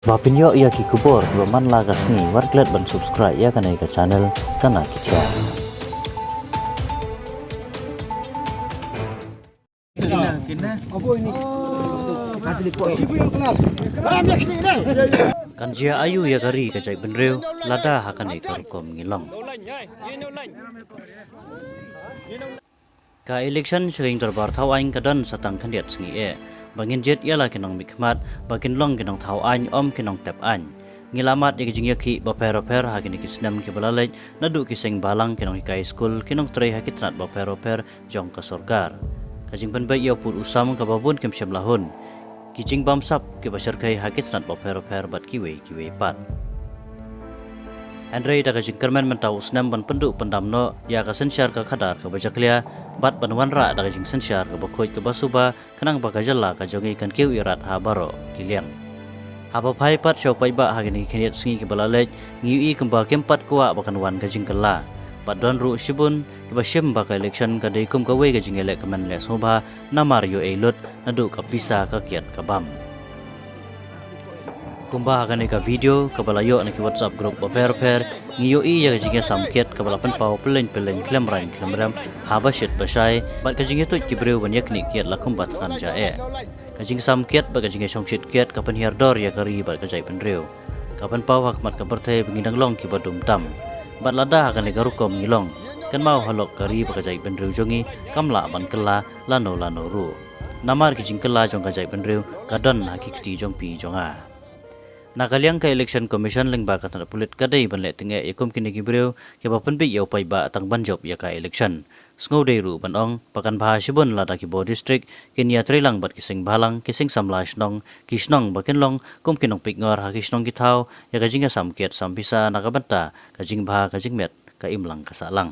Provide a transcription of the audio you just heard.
Bapinyo ia ki kubor man lagas ni warklet ban subscribe ya kanai ka channel kana kicha. Kanjia ayu ya gari ka jai benreu lada hakanai ka rukom ngilong. Ka election sering terbar thau aing kadan satang kandiat sengi bangin jet ialah kinong mikmat bakin long kinong thau aing om kinong tep aing ngilamat ya kijing yaki baper hagini kisnam ki balalej nadu kiseng balang kinong hikai school kinong trei hakitrat baper jong ka sorgar kajing penbai ya pur usam ka babun kim syamlahun kijing bamsap ki basarkai hakitrat baper bat kiwe pat Andre da kajing kermen mentau usnam ban penduk pendamno ya ka sensyar ka khadar ka bajaklia bat ban wanra da kajing sensyar ka bakhoi ka basuba kenang bakajalla ka jongi kan kiu irat habaro kiliang haba phai pat show pai ba hagini khiniat singi ki balalej ngiu i kemba kempat kwa bakan wan kajing kala pat don ru shibun ki bashim ba ka election ka deikum ka we kajing elek kemen le soba namar yo elut nadu ka pisa ka kiat ka bam kumba akan eka video kabalayo anak WhatsApp grup baper ngiyo i ya kajingnya samket kabalapan pau pelen klem ram haba shit basai bat kajingnya tu kibreu banyak ni kiat lakum batkan jae kajing samket ba kajingnya songshit kiat kapan hiardor ya kari bat kajai penreu kapan pau hakmat kaberte bengindang long ki badum tam bat lada akan eka rukom ngilong kan mau halok kari ba kajai penreu jongi kamla ban kela lano ru namar kajing kela jong kajai penreu kadan hakikti jong pi jonga Nakaliang ka election commission lengba katan pulit kadai banle tinge yakum kini gibreu ke bapen bi yau pai ba atang banjob ya ka election sngo deiru banong pakan bah shibun lada ki bo district kinya trilang bat kising balang kising samlash nong kisnong bakin long kum kinong pikngor ha kisnong githau ya kajinga samket sampisa nakabanta kajing bah kajing met ka imlang kasalang